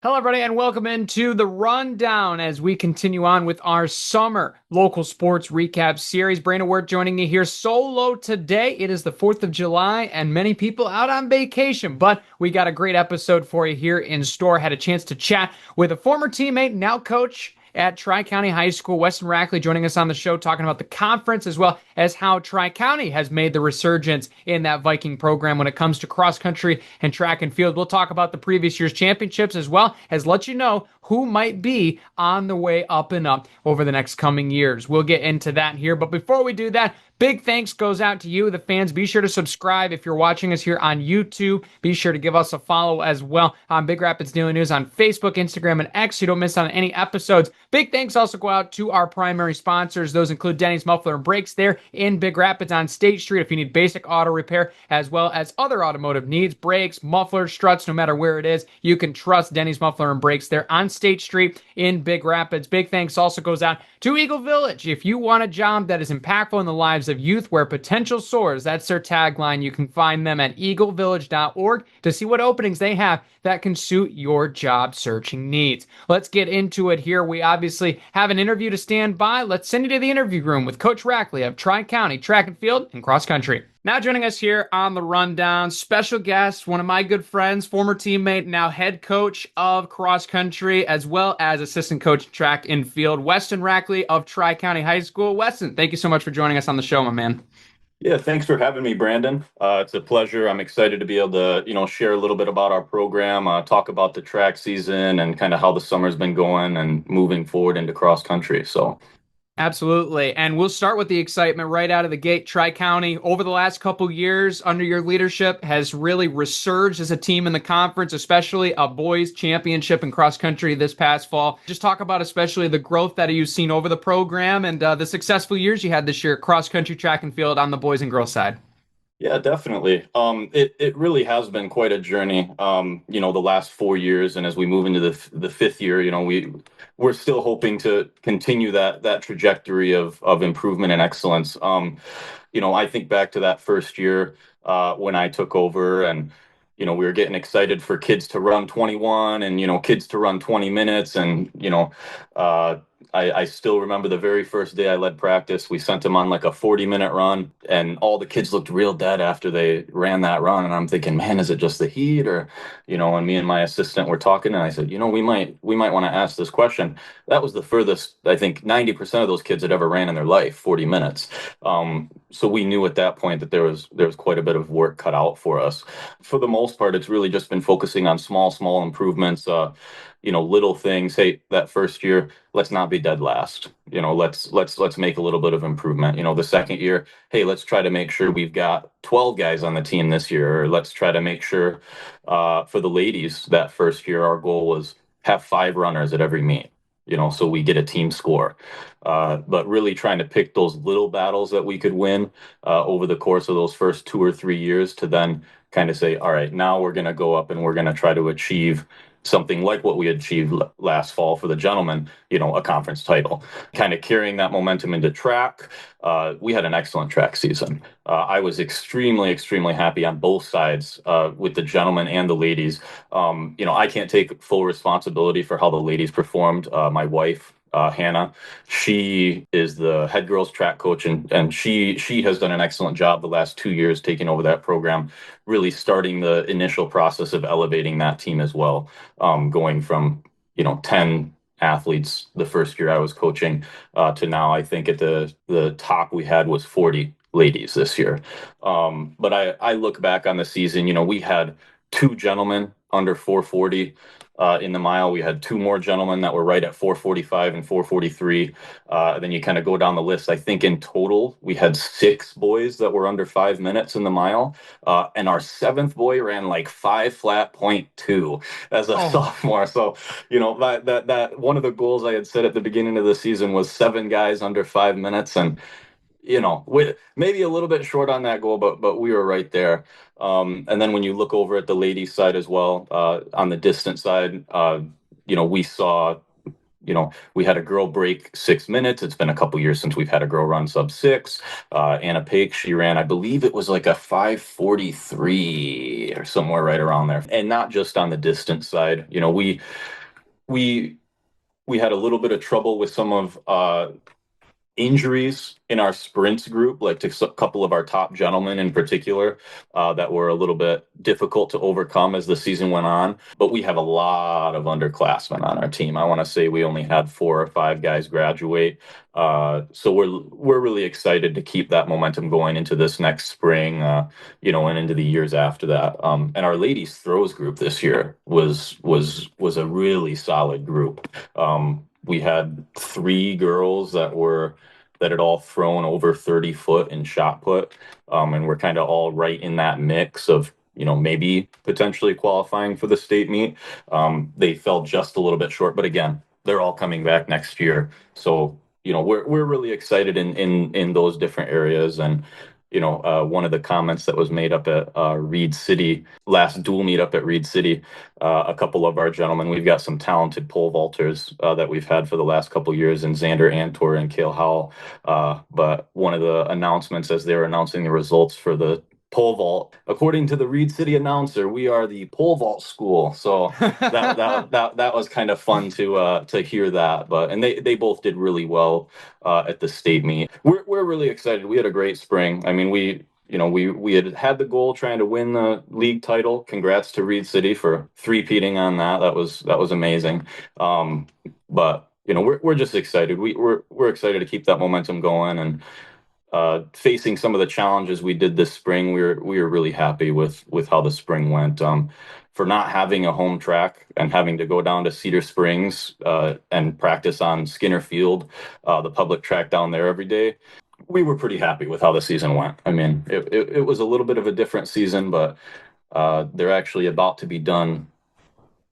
Hello, everybody, and welcome into the rundown as we continue on with our summer local sports recap series. Brandon Wirt joining you here solo today. It is the 4th of July, and many people out on vacation, but we got a great episode for you here in store. Had a chance to chat with a former teammate, now coach at Tri-County High School, Weston Rackley, joining us on the show, talking about the conference as well as how Tri-County has made the resurgence in that Viking program when it comes to cross country and track and field. We'll talk about the previous year's championships as well as let you know who might be on the way up and up over the next coming years. We'll get into that here, but before we do that, big thanks goes out to you, the fans. Be sure to subscribe if you're watching us here on YouTube. Be sure to give us a follow as well on Big Rapids Daily News on Facebook, Instagram, and X so you don't miss on any episodes. Big thanks also go out to our primary sponsors. Those include Denny's Muffler and Brakes there in Big Rapids on State Street if you need basic auto repair as well as other automotive needs, brakes, mufflers, struts, no matter where it is. You can trust Denny's Muffler and Brakes there on State Street in Big Rapids. Big thanks also goes out to Eagle Village. If you want a job that is impactful in the lives of youth where potential soars, that's their tagline. You can find them at eaglevillage.org to see what openings they have that can suit your job searching needs. Let's get into it here. We obviously have an interview to stand by. Let's send you to the interview room with Coach Rackley of Tri-County Track and Field and Cross Country. Now joining us here on the rundown, special guest, one of my good friends, former teammate, now head coach of cross country, as well as assistant coach track and field, Weston Rackley of Tri-County High School. Weston, thank you so much for joining us on the show, my man. Yeah, thanks for having me, Brandon. It's a pleasure. I'm excited to be able to, share a little bit about our program, talk about the track season and kind of how the summer's been going and moving forward into cross country. So Absolutely. And we'll start with the excitement right out of the gate. Tri-County, over the last couple years under your leadership, has really resurged as a team in the conference, especially a boys championship in cross country this past fall. Just talk about especially the growth that you've seen over the program and the successful years you had this year, cross country, track and field on the boys and girls side. yeah, definitely. It really has been quite a journey. The last 4 years, and as we move into the fifth year, we're still hoping to continue that trajectory of improvement and excellence. I think back to that first year when I took over, and we were getting excited for kids to run 21, and kids to run 20 minutes, and uh, I still remember the very first day I led practice. We sent them on like a 40-minute run, and all the kids looked real dead after they ran that run. And I'm thinking, man, is it just the heat, or and me and my assistant were talking, and I said, we might want to ask this question. That was the furthest I think 90% of those kids had ever ran in their life, 40 minutes. So we knew at that point that there was quite a bit of work cut out for us. For the most part, it's really just been focusing on small improvements. Little things. Hey, that first year, let's not be dead last. Let's make a little bit of improvement. The second year, hey, let's try to make sure we've got 12 guys on the team this year. Or let's try to make sure for the ladies that first year, our goal was have 5 runners at every meet. So we get a team score. But really trying to pick those little battles that we could win over the course of those first 2 or 3 years to then kind of say, all right, now we're going to go up and we're going to try to achieve something like what we achieved last fall for the gentlemen, a conference title. Kind of carrying that momentum into track. We had an excellent track season. I was extremely happy on both sides with the gentlemen and the ladies. I can't take full responsibility for how the ladies performed. My wife, Hannah, she is the head girls track coach, and she has done an excellent job the last 2 years taking over that program, really starting the initial process of elevating that team as well, going from 10 athletes the first year I was coaching to now I think at the top we had was 40 ladies this year. But I look back on the season, we had 2 gentlemen under 440 in the mile. We had 2 more gentlemen that were right at 445 and 443. Then you kind of go down the list. I think in total we had 6 boys that were under 5 minutes in the mile, and our 7th boy ran like 5 flat 0.2 as a sophomore. So that one of the goals I had set at the beginning of the season was 7 guys under 5 minutes, and maybe a little bit short on that goal, but we were right there. And then when you look over at the ladies side as well, on the distance side, we saw we had a girl break 6 minutes. It's been a couple years since we've had a girl run sub 6. Anna Paik, she ran, I believe it was like a 5:43 or somewhere right around there. And not just on the distance side. We we had a little bit of trouble with some of injuries in our sprints group, like to a couple of our top gentlemen in particular, that were a little bit difficult to overcome as the season went on. But we have a lot of underclassmen on our team. I want to say we only had 4 or 5 guys graduate. So we're really excited to keep that momentum going into this next spring, and into the years after that. And our ladies throws group this year was a really solid group. We had 3 girls that had all thrown over 30 foot in shot put. And we're kind of all right in that mix of, maybe potentially qualifying for the state meet. They fell just a little bit short, but again, they're all coming back next year. So, we're really excited in those different areas. And, one of the comments that was made up at Reed City, last dual meet up at Reed City, a couple of our gentlemen, we've got some talented pole vaulters that we've had for the last couple of years in Xander Antor and Cale Howell. But one of the announcements as they were announcing the results for the pole vault, according to the Reed City announcer, we are the pole vault school. So that was kind of fun to hear that. And they both did really well at the state meet. We're really excited. We had a great spring. I mean, we had the goal trying to win the league title. Congrats to Reed City for three-peating on that. That was amazing. But we're just excited. We're excited to keep that momentum going. And facing some of the challenges we did this spring, we were really happy with how the spring went. For not having a home track and having to go down to Cedar Springs and practice on Skinner Field, the public track down there every day, we were pretty happy with how the season went. I mean, it was a little bit of a different season, but they're actually about to be done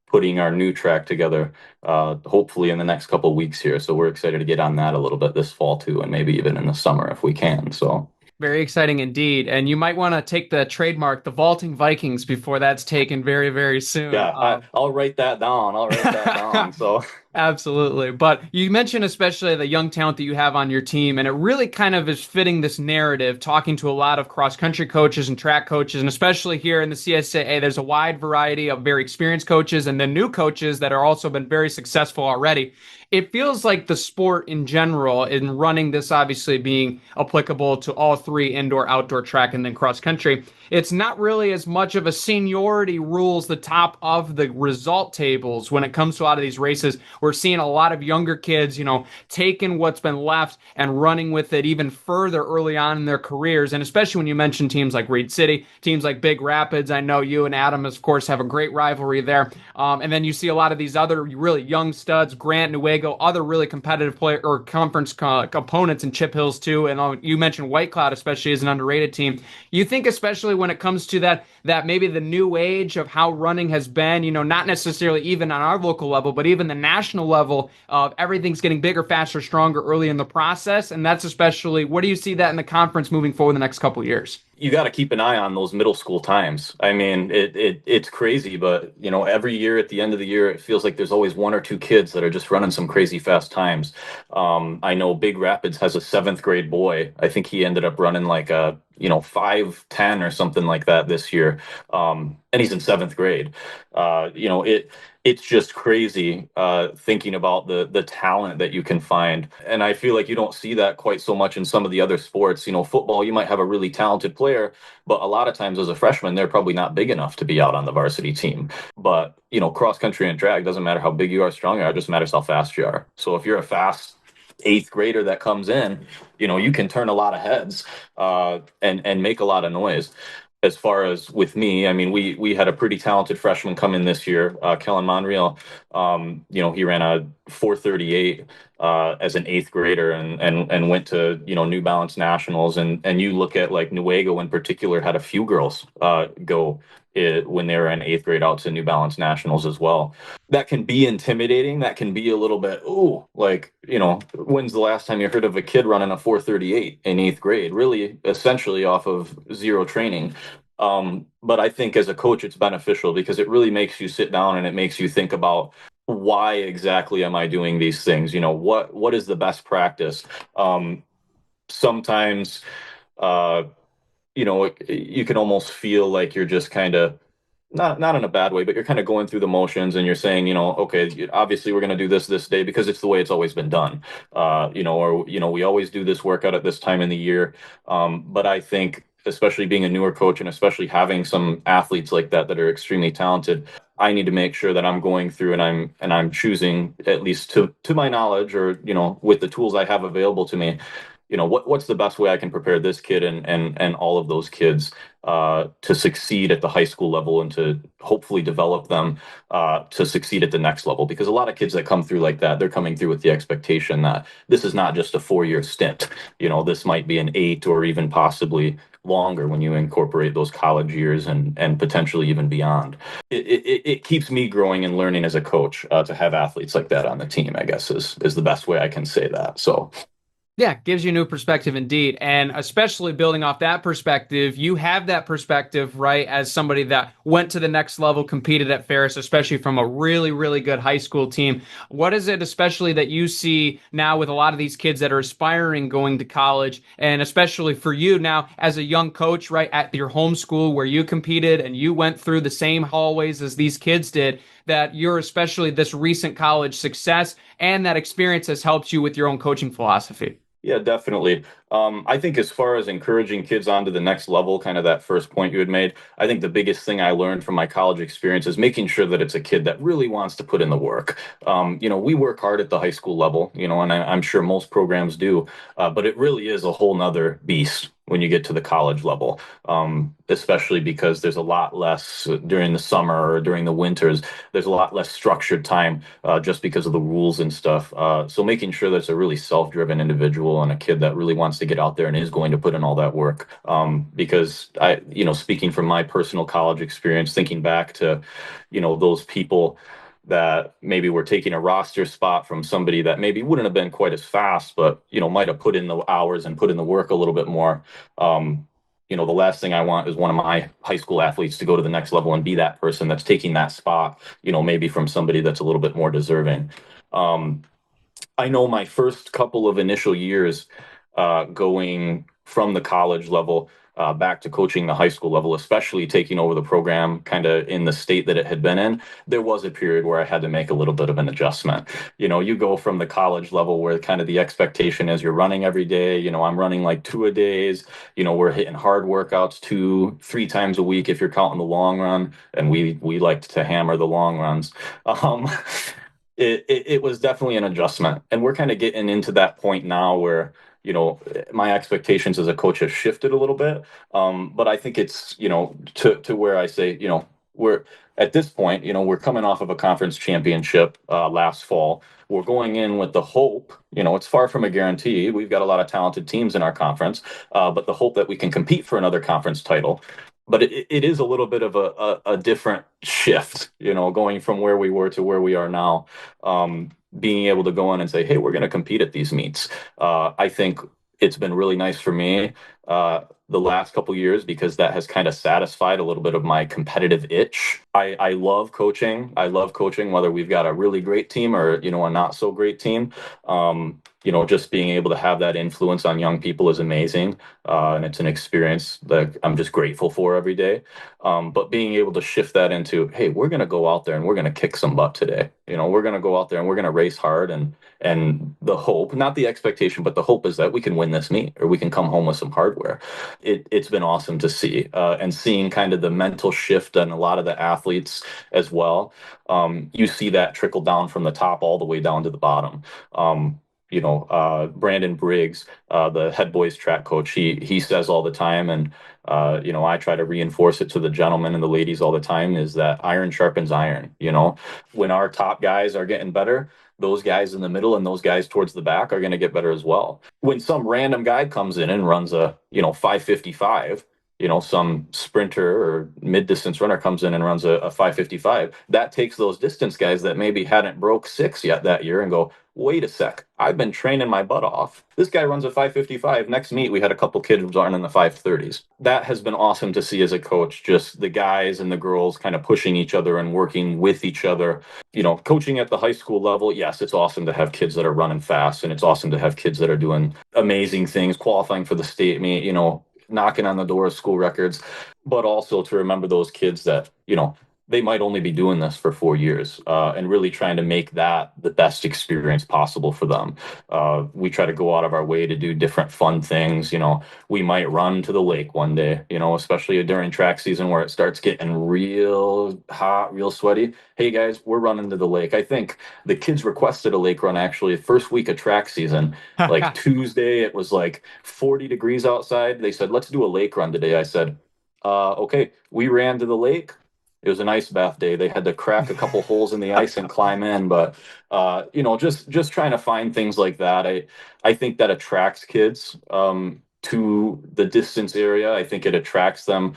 putting our new track together, hopefully in the next couple of weeks here. So we're excited to get on that a little bit this fall too, and maybe even in the summer if we can. So Very exciting indeed. And you might want to take the trademark, the Vaulting Vikings, before that's taken very, very soon. yeah, I'll write that down. I'll write that down. So Absolutely. But you mentioned especially the young talent that you have on your team, and it really kind of is fitting this narrative, talking to a lot of cross country coaches and track coaches, and especially here in the CSAA, there's a wide variety of very experienced coaches and then new coaches that are also been very successful already. It feels like the sport in general, in running this obviously being applicable to all three, indoor, outdoor track, and then cross country, it's not really as much of a seniority rules the top of the result tables when it comes to a lot of these races. We're seeing a lot of younger kids, taking what's been left and running with it even further early on in their careers. And especially when you mention teams like Reed City, teams like Big Rapids. I know you and Adam, of course, have a great rivalry there. And then you see a lot of these other really young studs, Grant, Newaygo, other really competitive player or conference opponents in Chip Hills too. And you mentioned White Cloud, especially as an underrated team. You think, especially when it comes to that maybe the new age of how running has been, not necessarily even on our local level, but even the national level of everything's getting bigger, faster, stronger early in the process. And that's especially, where do you see that in the conference moving forward the next couple of years? you got to keep an eye on those middle school times. I mean, it's crazy, but every year at the end of the year, it feels like there's always 1 or 2 kids that are just running some crazy fast times. I know Big Rapids has a 7th grade boy. I think he ended up running like a 5:10 or something like that this year, and he's in 7th grade. It's just crazy thinking about the talent that you can find. And I feel like you don't see that quite so much in some of the other sports. Football, you might have a really talented player, but a lot of times as a freshman, they're probably not big enough to be out on the varsity team. But, cross country and track, doesn't matter how big you are, strong you are, it just matters how fast you are. So if you're a fast 8th grader that comes in, you can turn a lot of heads and make a lot of noise. As far as with me, I mean, we had a pretty talented freshman come in this year, Kellen Monreal. He ran a 4:38 as an 8th grader and went to New Balance Nationals. And you look at like Newaygo in particular had a few girls go when they were in 8th grade out to New Balance Nationals as well. That can be intimidating. That can be a little bit, ooh, like, when's the last time you heard of a kid running a 4:38 in 8th grade? Really, essentially off of zero training. But I think as a coach, it's beneficial because it really makes you sit down and it makes you think about why exactly am I doing these things? What is the best practice? Um, Sometimes, uh, you can almost feel like you're just kind of not in a bad way, but you're kind of going through the motions and you're saying, okay, obviously we're going to do this day because it's the way it's always been done. Or we always do this workout at this time in the year. But I think, especially being a newer coach and especially having some athletes like that are extremely talented, I need to make sure that I'm going through and I'm choosing, at least to my knowledge, or with the tools I have available to me, what's the best way I can prepare this kid and all of those kids to succeed at the high school level and to hopefully develop them to succeed at the next level. Because a lot of kids that come through like that, they're coming through with the expectation that this is not just a 4-year stint. This might be an 8 or even possibly longer when you incorporate those college years and potentially even beyond. It keeps me growing and learning as a coach to have athletes like that on the team, I guess is the best way I can say that. So Yeah, gives you a new perspective indeed. And especially building off that perspective, you have that perspective, right, as somebody that went to the next level, competed at Ferris, especially from a really, really good high school team. What is it, especially that you see now with a lot of these kids that are aspiring going to college, and especially for you now as a young coach, right, at your home school where you competed and you went through the same hallways as these kids did, that you're especially this recent college success and that experience has helped you with your own coaching philosophy? yeah, definitely. I think as far as encouraging kids on to the next level, kind of that first point you had made, I think the biggest thing I learned from my college experience is making sure that it's a kid that really wants to put in the work. We work hard at the high school level, and I'm sure most programs do, but it really is a whole nother beast when you get to the college level, especially because there's a lot less during the summer or during the winters. There's a lot less structured time just because of the rules and stuff. So making sure that it's a really self-driven individual and a kid that really wants to get out there and is going to put in all that work. Because speaking from my personal college experience, thinking back to, those people that maybe were taking a roster spot from somebody that maybe wouldn't have been quite as fast, but might have put in the hours and put in the work a little bit more. The last thing I want is one of my high school athletes to go to the next level and be that person that's taking that spot, maybe from somebody that's a little bit more deserving. Um, I know my first couple of initial years going from the college level back to coaching the high school level, especially taking over the program kind of in the state that it had been in, there was a period where I had to make a little bit of an adjustment. You go from the college level where kind of the expectation is you're running every day. I'm running like 2-a-days. We're hitting hard workouts 2-3 times a week if you're counting the long run, and we liked to hammer the long runs. Um, it was definitely an adjustment. And we're kind of getting into that point now where, my expectations as a coach have shifted a little bit. But I think it's, to where I say, we're at this point, we're coming off of a conference championship last fall. We're going in with the hope, it's far from a guarantee. We've got a lot of talented teams in our conference, but the hope that we can compete for another conference title. But it is a little bit of a different shift, going from where we were to where we are now. Being able to go in and say, hey, we're going to compete at these meets. I think it's been really nice for me the last couple years because that has kind of satisfied a little bit of my competitive itch. I love coaching. I love coaching, whether we've got a really great team or, a not so great team. Just being able to have that influence on young people is amazing. And it's an experience that I'm just grateful for every day. But being able to shift that into, hey, we're going to go out there and we're going to kick some butt today. We're going to go out there and we're going to race hard, and the hope, not the expectation, but the hope is that we can win this meet or we can come home with some hardware. It's been awesome to see and seeing kind of the mental shift on a lot of the athletes as well. You see that trickle down from the top all the way down to the bottom. Brandon Briggs, the head boys track coach, he says all the time, and I try to reinforce it to the gentlemen and the ladies all the time, is that iron sharpens iron. When our top guys are getting better, those guys in the middle and those guys towards the back are going to get better as well. When some random guy comes in and runs a 5:55, some sprinter or mid distance runner comes in and runs a 5:55. That takes those distance guys that maybe hadn't broke six yet that year and go, wait a sec, I've been training my butt off. This guy runs a 5:55. Next meet, we had a couple kids running the 5:30s. That has been awesome to see as a coach, just the guys and the girls kind of pushing each other and working with each other. Coaching at the high school level, yes, it's awesome to have kids that are running fast, and it's awesome to have kids that are doing amazing things, qualifying for the state meet, knocking on the door of school records, but also to remember those kids that, they might only be doing this for 4 years, and really trying to make that the best experience possible for them. We try to go out of our way to do different fun things. We might run to the lake one day, especially during track season where it starts getting real hot, real sweaty. Hey guys, we're running to the lake. I think the kids requested a lake run actually first week of track season. Like Tuesday, it was like 40 degrees outside. They said, let's do a lake run today. I said, okay. We ran to the lake. It was an ice bath day. They had to crack a couple holes in the ice and climb in, but just trying to find things like that. I think that attracts kids to the distance area. I think it attracts them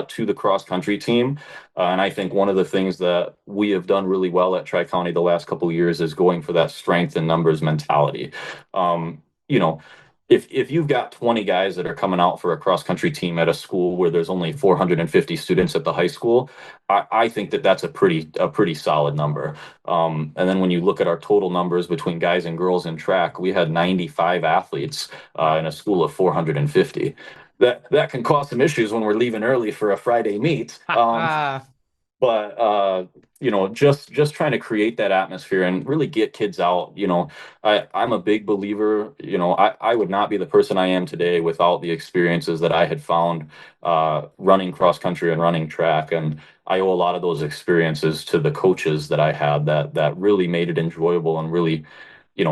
to the cross country team, and I think one of the things that we have done really well at Tri County the last couple of years is going for that strength in numbers mentality. Um, you know, if you've got 20 guys that are coming out for a cross country team at a school where there's only 450 students at the high school, I think that that's a pretty solid number. And then when you look at our total numbers between guys and girls in track, we had 95 athletes in a school of 450. That can cause some issues when we're leaving early for a Friday meet. But just trying to create that atmosphere and really get kids out. I'm a big believer. I would not be the person I am today without the experiences that I had found running cross country and running track. And I owe a lot of those experiences to the coaches that I had that really made it enjoyable and really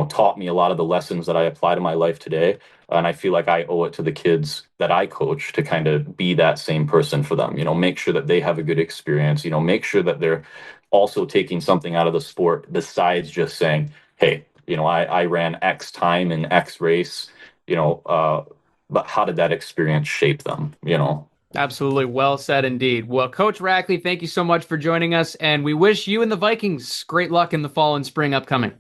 taught me a lot of the lessons that I apply to my life today. And I feel like I owe it to the kids that I coach to kind of be that same person for them. Make sure that they have a good experience. Make sure that they're also taking something out of the sport besides just saying, hey, I ran X time in X race, but how did that experience shape them? Absolutely. Well said indeed. Well, Coach Rackley, thank you so much for joining us, and we wish you and the Vikings great luck in the fall and spring upcoming.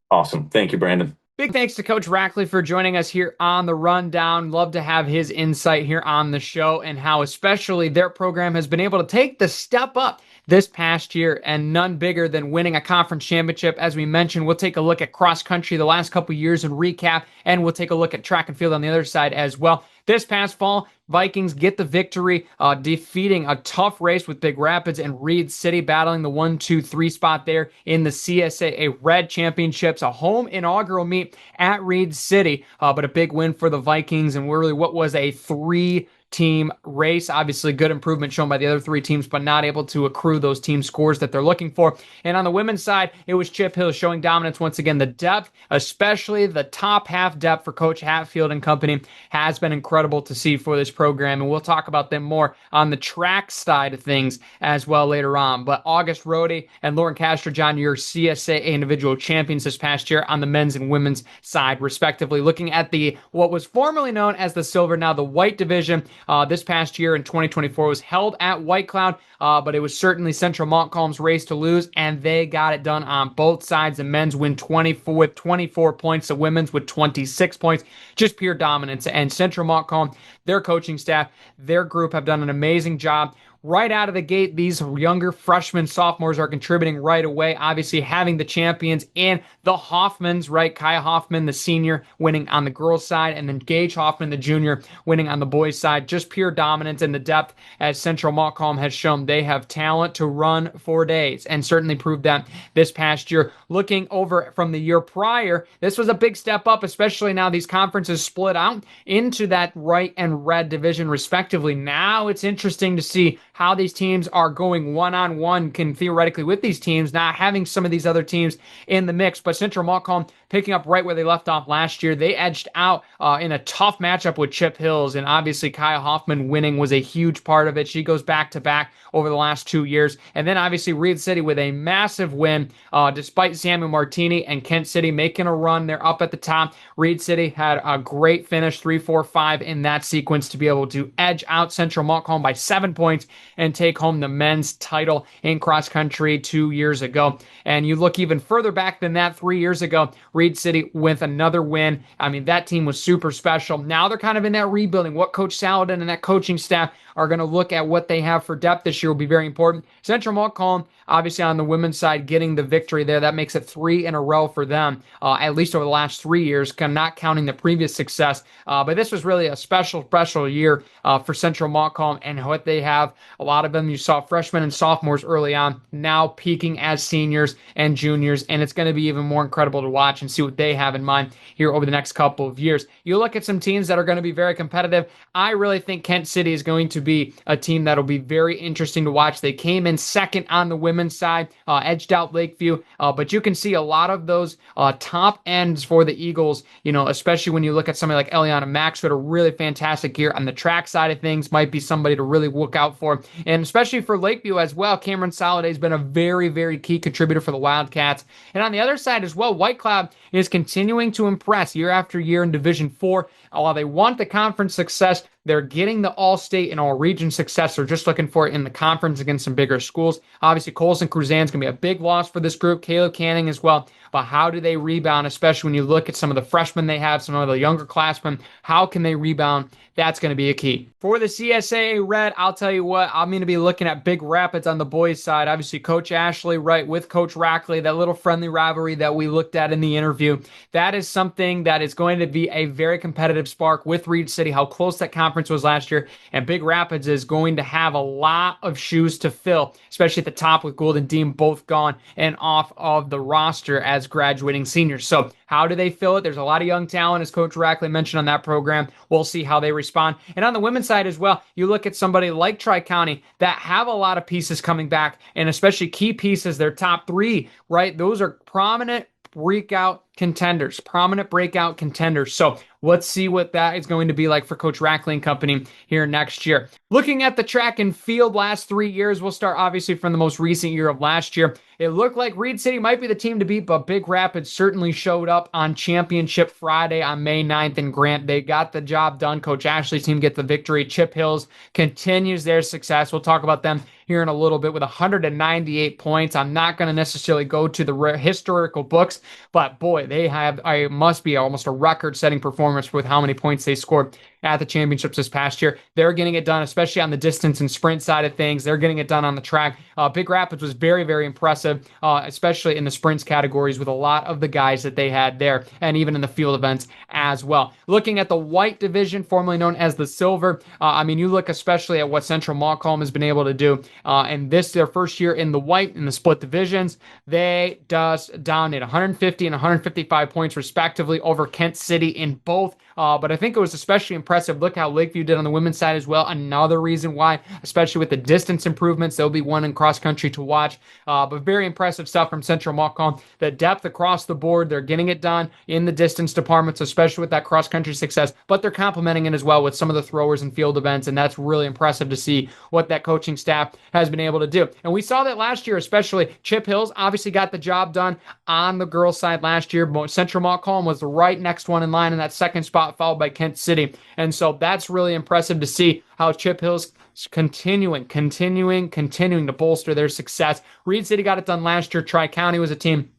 Awesome. Thank you, Brandon. Big thanks to Coach Rackley for joining us here on the Rundown. Love to have his insight here on the show and how especially their program has been able to take the step up this past year, and none bigger than winning a conference championship. As we mentioned, we'll take a look at cross country the last couple years and recap, and we'll take a look at track and field on the other side as well. This past fall, Vikings get the victory, defeating a tough race with Big Rapids and Reed City, battling the 1-2-3 spot there in the CSAA Red Championships, a home inaugural meet at Reed City, but a big win for the Vikings, and really what was a three-team race. Obviously, good improvement shown by the other three teams, but not able to accrue those team scores that they're looking for. And on the women's side, it was Chip Hill showing dominance once again. The depth, especially the top half depth for Coach Hatfield and company, has been incredible to see for this program. And we'll talk about them more on the track side of things as well later on. But August Rohde and Lauren Castrojohn, your CSAA individual champions this past year on the men's and women's side, respectively. Looking at what was formerly known as the silver, now the white division, this past year in 2024 was held at White Cloud, but it was certainly Central Montcalm's race to lose, and they got it done on both sides. The men's win 24 points, the women's with 26 points, just pure dominance. And Central Montcalm, their coaching staff, their group have done an amazing job. Right out of the gate, these younger freshmen, sophomores are contributing right away. Obviously, having the champions in the Hoffmans, right? Kaya Hoffman, the senior, winning on the girls' side, and then Gage Hoffman, the junior, winning on the boys' side. Just pure dominance in the depth, as Central Montcalm has shown they have talent to run for days, and certainly proved that this past year. Looking over from the year prior, this was a big step up, especially now these conferences split out into that white and red division, respectively. Now it's interesting to see how these teams are going one-on-one, can theoretically with these teams, not having some of these other teams in the mix. But Central Montcalm picking up right where they left off last year. They edged out in a tough matchup with Chip Hills, and obviously Kaya Hoffman winning was a huge part of it. She goes back to back over the last 2 years. And then obviously Reed City with a massive win, despite Sammy Martini and Kent City making a run. They're up at the top. Reed City had a great finish, 3-4-5 in that sequence to be able to edge out Central Montcalm by 7 points and take home the men's title in cross country 2 years ago. And you look even further back than that, 3 years ago, Reed City with another win. I mean, that team was super special. Now they're kind of in that rebuilding. What Coach Saladin and that coaching staff are going to look at what they have for depth this year will be very important. Central Montcalm, obviously on the women's side, getting the victory there. That makes it 3 in a row for them, at least over the last 3 years, not counting the previous success. But this was really a special year for Central Montcalm and what they have. A lot of them, you saw freshmen and sophomores early on, now peaking as seniors and juniors, and it's going to be even more incredible to watch and see what they have in mind here over the next couple of years. You look at some teams that are going to be very competitive. I really think Kent City is going to be a team that'll be very interesting to watch. They came in second on the women's side, edged out Lakeview, but you can see a lot of those top ends for the Eagles, especially when you look at somebody like Eliana Max, who had a really fantastic year on the track side of things, might be somebody to really look out for. And especially for Lakeview as well, Cameron Soliday has been a very, very key contributor for the Wildcats. And on the other side as well, White Cloud is continuing to impress year after year in Division 4. While they want the conference success, they're getting the all-state and all-region success. They're just looking for it in the conference against some bigger schools. Obviously, Colson Cruzan's going to be a big loss for this group. Caleb Canning as well. But how do they rebound, especially when you look at some of the freshmen they have, some of the younger classmen? How can they rebound? That's going to be a key. For the CSAA Red, I'll tell you what, I'm going to be looking at Big Rapids on the boys' side. Obviously, Coach Ashley, right, with Coach Rackley, that little friendly rivalry that we looked at in the interview. That is something that is going to be a very competitive spark with Reed City, how close that conference was last year. And Big Rapids is going to have a lot of shoes to fill, especially at the top with Gould and Dean both gone and off of the roster as graduating seniors. So how do they fill it? There's a lot of young talent, as Coach Rackley mentioned on that program. We'll see how they respond. And on the women's side as well, you look at somebody like Tri-County that have a lot of pieces coming back, and especially key pieces, their top 3, right? Those are prominent breakout contenders. So let's see what that is going to be like for Coach Rackley and company here next year. Looking at the track and field last 3 years, we'll start obviously from the most recent year of last year. It looked like Reed City might be the team to beat, but Big Rapids certainly showed up on Championship Friday on May 9th in Grant. They got the job done. Coach Ashley's team get the victory. Chip Hills continues their success. We'll talk about them here in a little bit with 198 points. I'm not going to necessarily go to the historical books, but boy, they have, must be almost a record-setting performance with how many points they scored at the championships this past year. They're getting it done, especially on the distance and sprint side of things. They're getting it done on the track. Big Rapids was very, very impressive, especially in the sprints categories with a lot of the guys that they had there, and even in the field events as well. Looking at the white division, formerly known as the silver, you look especially at what Central Montcalm has been able to do, and this their first year in the white in the split divisions. They just dominated 150 and 155 points respectively over Kent City in both. But I think it was especially impressive. Look how Lakeview did on the women's side as well. Another reason why, especially with the distance improvements, there'll be one in cross country to watch. But very impressive stuff from Central Montcalm. The depth across the board, they're getting it done in the distance departments, especially with that cross country success. But they're complementing it as well with some of the throwers and field events, and that's really impressive to see what that coaching staff has been able to do. And we saw that last year, especially Chip Hills obviously got the job done on the girls' side last year. Central Montcalm was the right next one in line in that second spot, followed by Kent City. And so that's really impressive to see how Chip Hills continuing to bolster their success. Reed City got it done last year. Tri-County was a team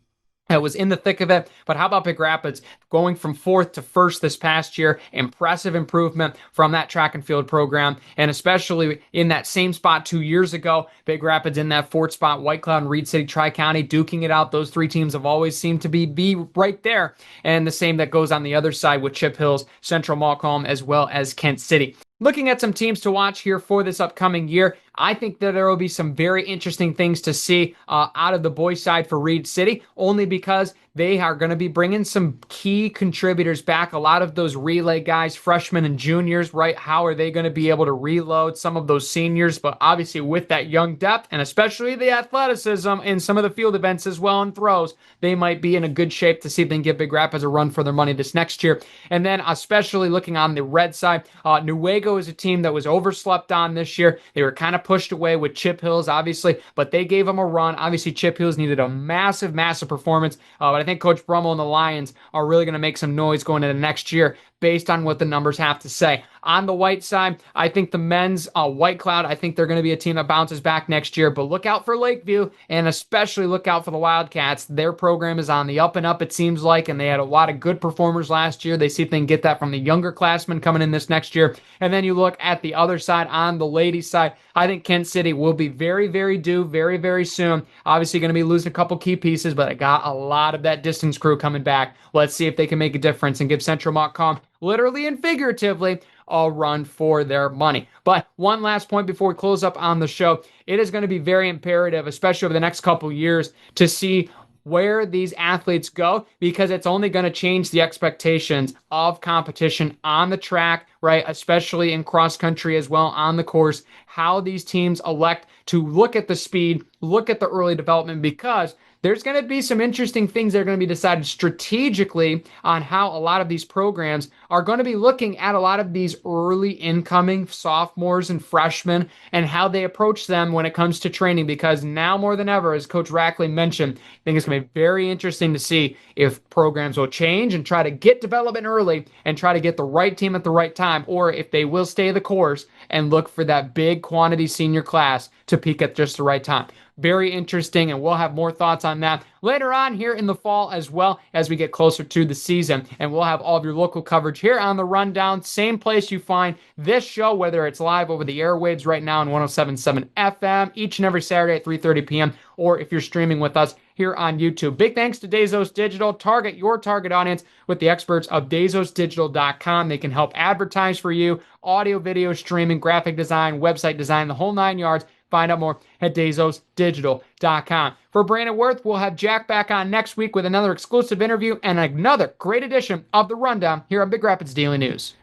that was in the thick of it. But how about Big Rapids going from 4th to 1st this past year? Impressive improvement from that track and field program. And especially in that same spot 2 years ago, Big Rapids in that 4th spot, White Cloud and Reed City, Tri-County duking it out. Those 3 teams have always seemed to be right there. And the same that goes on the other side with Chip Hills, Central Montcalm, as well as Kent City. Looking at some teams to watch here for this upcoming year, I think that there will be some very interesting things to see out of the boys' side for Reed City, only because they are going to be bringing some key contributors back. A lot of those relay guys, freshmen and juniors, right? How are they going to be able to reload some of those seniors? But obviously, with that young depth and especially the athleticism in some of the field events as well and throws, they might be in a good shape to see if they can give Big Rapids a run for their money this next year. And then, especially looking on the red side, Nuevo is a team that was overslept on this year. They were kind of pushed away with Chip Hills, obviously, but they gave them a run. Obviously, Chip Hills needed a massive, massive performance, but I think Coach Brummel and the Lions are really going to make some noise going into next year based on what the numbers have to say. On the white side, I think the men's White Cloud, I think they're going to be a team that bounces back next year, but look out for Lakeview and especially look out for the Wildcats. Their program is on the up and up, it seems like, and they had a lot of good performers last year. They see if they can get that from the younger classmen coming in this next year. And then you look at the other side, on the ladies' side, I think Kent City will be very, very due very, very soon. Obviously going to be losing a couple key pieces, but I got a lot of that distance crew coming back. Let's see if they can make a difference and give Central Montcalm, literally and figuratively, a run for their money. But one last point before we close up on the show. It is going to be very imperative, especially over the next couple years, to see where these athletes go, because it's only going to change the expectations of competition on the track, right? Especially in cross country as well on the course, how these teams elect to look at the speed, look at the early development, because there's going to be some interesting things that are going to be decided strategically on how a lot of these programs are going to be looking at a lot of these early incoming sophomores and freshmen and how they approach them when it comes to training. Because now more than ever, as Coach Rackley mentioned, I think it's going to be very interesting to see if programs will change and try to get development early and try to get the right team at the right time, or if they will stay the course and look for that big quantity senior class to peak at just the right time. Very interesting, and we'll have more thoughts on that later on here in the fall as well as we get closer to the season. And we'll have all of your local coverage here on the Rundown, same place you find this show, whether it's live over the airwaves right now on 107.7 FM each and every Saturday at 3:30 p.m., or if you're streaming with us here on YouTube. Big thanks to Dazos Digital. Target your target audience with the experts of DazosDigital.com. They can help advertise for you, audio, video, streaming, graphic design, website design, the whole 9 yards. Find out more at DazosDigital.com. For Brandon Worth, we'll have Jack back on next week with another exclusive interview and another great edition of The Rundown here on Big Rapids Daily News.